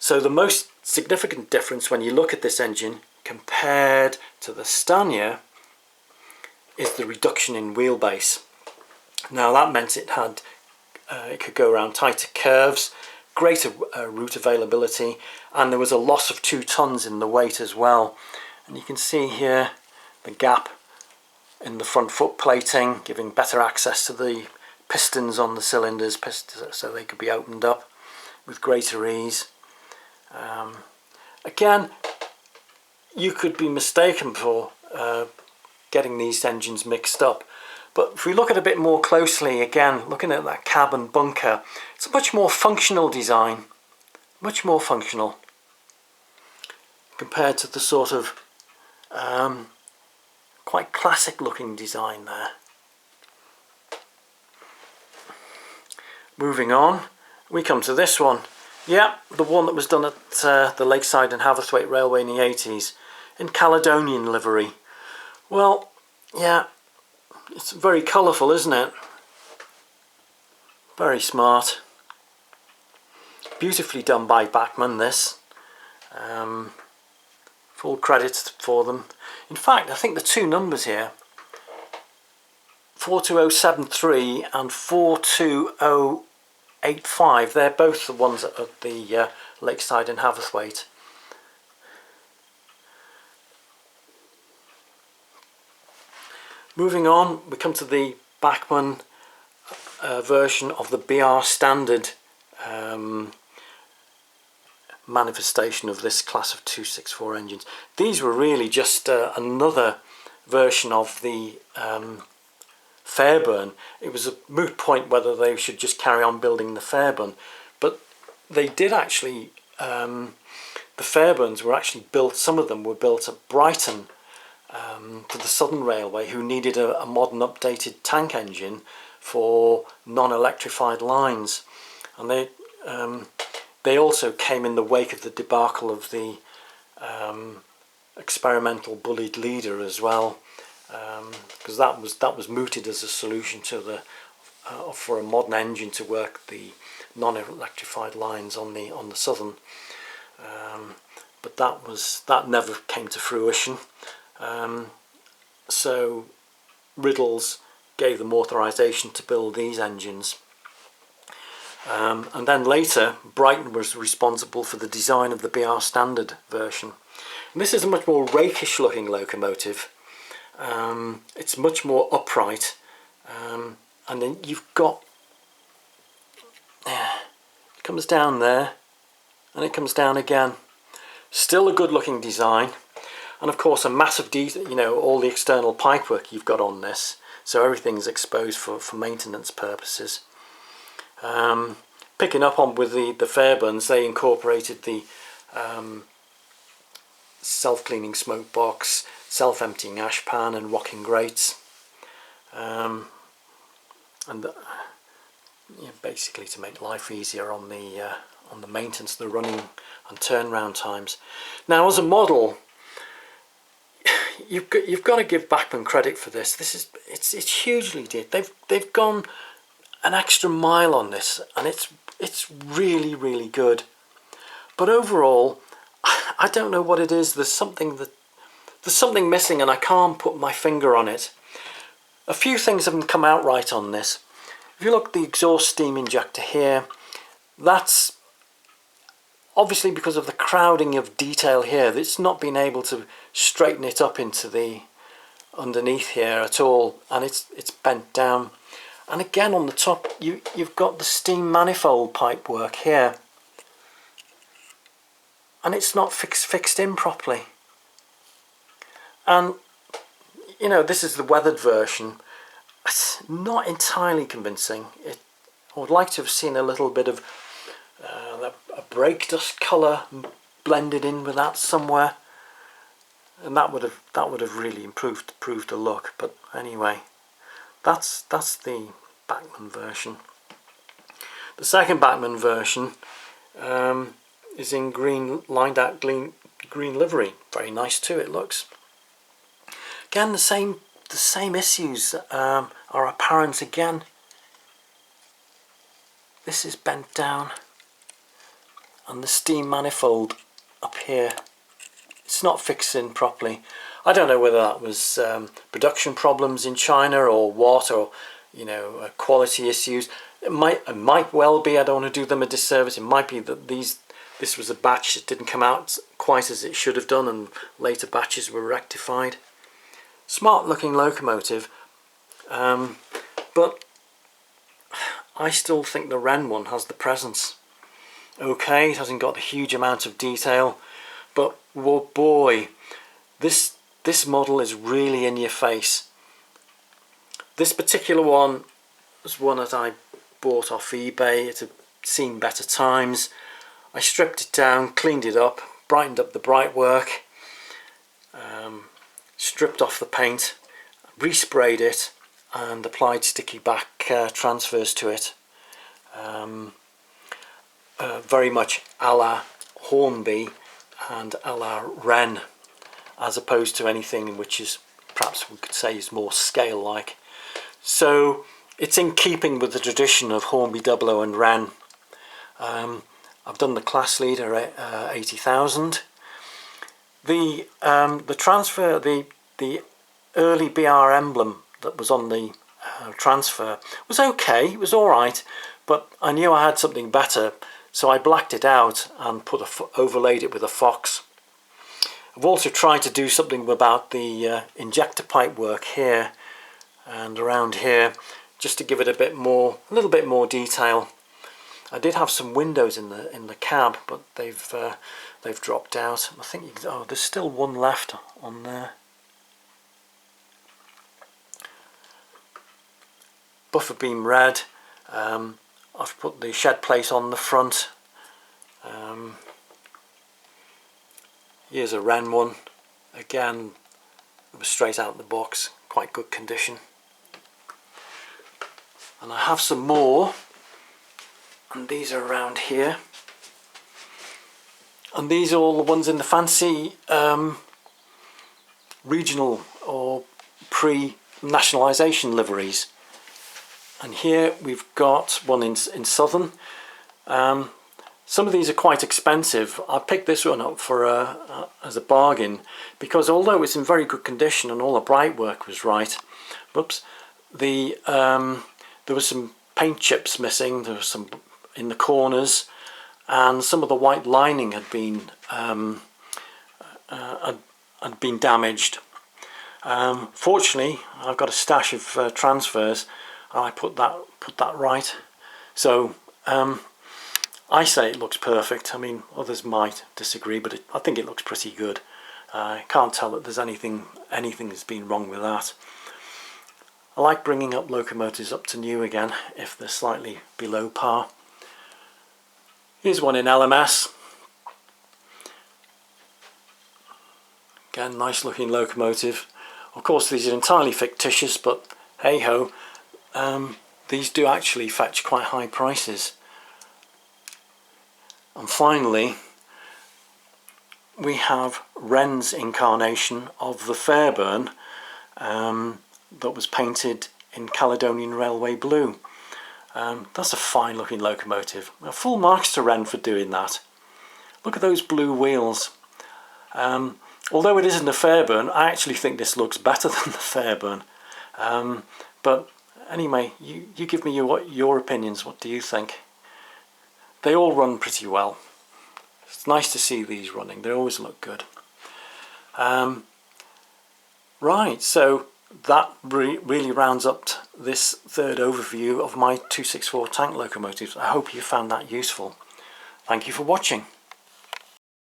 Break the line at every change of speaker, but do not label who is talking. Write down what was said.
So the most significant difference when you look at this engine compared to the Scania is the reduction in wheelbase. Now that meant it had it could go around tighter curves, greater route availability, and there was a loss of 2 tons in the weight as well. And you can see here the gap in the front foot plating, giving better access to the pistons on the cylinders, so they could be opened up with greater ease. Again, you could be mistaken for getting these engines mixed up, but if we look at it a bit more closely, again looking at that cab and bunker, it's a much more functional design, much more functional compared to the sort of quite classic looking design there. Moving on, we come to this one. Yeah, the one that was done at the Lakeside and Haverthwaite Railway in the 80s in Caledonian livery. Well, yeah, it's very colourful, isn't it? Very smart. Beautifully done by Bachmann, this. Full credit for them. In fact, I think the 2 numbers here, 42073 and 42085, they're both the ones at the Lakeside and Haverthwaite. Moving on, we come to the Bachmann version of the BR Standard manifestation of this class of 264 engines. These were really just another version of the Fairburn. It was a moot point whether they should just carry on building the Fairburn, but they did actually, the Fairburns were actually built, some of them were built at Brighton for the Southern Railway, who needed a modern updated tank engine for non-electrified lines, and they also came in the wake of the debacle of the experimental bullied leader as well, because that was mooted as a solution to the for a modern engine to work the non-electrified lines on the Southern, but that never came to fruition. So Riddles gave them authorization to build these engines. And then later, Brighton was responsible for the design of the BR Standard version. And this is a much more rakish looking locomotive. It's much more upright, and then you've got, it comes down there, and it comes down again. Still a good looking design, and of course a massive detail, you know, all the external pipework you've got on this, so everything's exposed for maintenance purposes. Picking up on with the Fairburns, they incorporated the self-cleaning smoke box, self-emptying ash pan and rocking grates, and basically to make life easier on the maintenance, the running and turnaround times. Now, as a model, you've got to give Bachmann credit for this. It's hugely did. They've gone an extra mile on this, and it's really good. But overall, I don't know what it is. There's something missing, and I can't put my finger on it. A few things haven't come out right on this. If you look at the exhaust steam injector here, that's obviously because of the crowding of detail here. It's not been able to straighten it up into the underneath here at all, and it's bent down. And again on the top, you've got the steam manifold pipe work here, and it's not fixed in properly. And you know, this is the weathered version. It's not entirely convincing. I would like to have seen a little bit of a brake dust colour blended in with that somewhere, and that would have really improved the look. But anyway, that's the Bachmann version. The second Bachmann version is in green, lined out green livery. Very nice too, it looks. Again, the same issues are apparent again. This is bent down, and the steam manifold up here, it's not fixing properly. I don't know whether that was production problems in China or what, or you know, quality issues. It might well be. I don't want to do them a disservice. It might be that this was a batch that didn't come out quite as it should have done, and later batches were rectified. Smart looking locomotive, but I still think the Wrenn one has the presence. Okay, it hasn't got a huge amount of detail, but oh boy, this model is really in your face. This particular one was one that I bought off eBay. It had seen better times. I stripped it down, cleaned it up, brightened up the brightwork, stripped off the paint, resprayed it, and applied sticky back transfers to it. Very much a la Hornby and a la Wrenn, as opposed to anything which is, perhaps we could say, is more scale-like. So it's in keeping with the tradition of Hornby 00 and Wrenn. I've done the class leader 80,000. The transfer, the early BR emblem that was on the transfer was okay. It was all right, but I knew I had something better, so I blacked it out and overlaid it with a fox. I've also tried to do something about the injector pipe work here and around here, just to give it a little bit more detail. I did have some windows in the cab, but they've dropped out. I think there's still one left on there. Buffer beam red. I've put the shed plate on the front. Here's a Wrenn one. Again, it was straight out of the box, quite good condition. And I have some more, and these are around here. And these are all the ones in the fancy regional or pre-nationalisation liveries. And here we've got one in Southern. Some of these are quite expensive. I picked this one up for as a bargain, because although it's in very good condition and all the bright work was right, there was some paint chips missing. There was some in the corners, and some of the white lining had been damaged. Fortunately, I've got a stash of transfers, and I put that right. So I say it looks perfect. I mean, others might disagree, but I think it looks pretty good. I can't tell that there's anything that's been wrong with that. I like bringing up locomotives up to new again if they're slightly below par. Here's one in LMS. Again, nice looking locomotive. Of course, these are entirely fictitious, but hey ho, these do actually fetch quite high prices. And finally, we have Wrenn's incarnation of the Fairburn that was painted in Caledonian Railway blue. That's a fine looking locomotive. Full marks to Wrenn for doing that. Look at those blue wheels. Although it isn't a Fairburn, I actually think this looks better than the Fairburn. But anyway, you give me your opinions. What do you think? They all run pretty well. It's nice to see these running. They always look good. Right, so that really rounds up this third overview of my 264 tank locomotives. I hope you found that useful. Thank you for watching.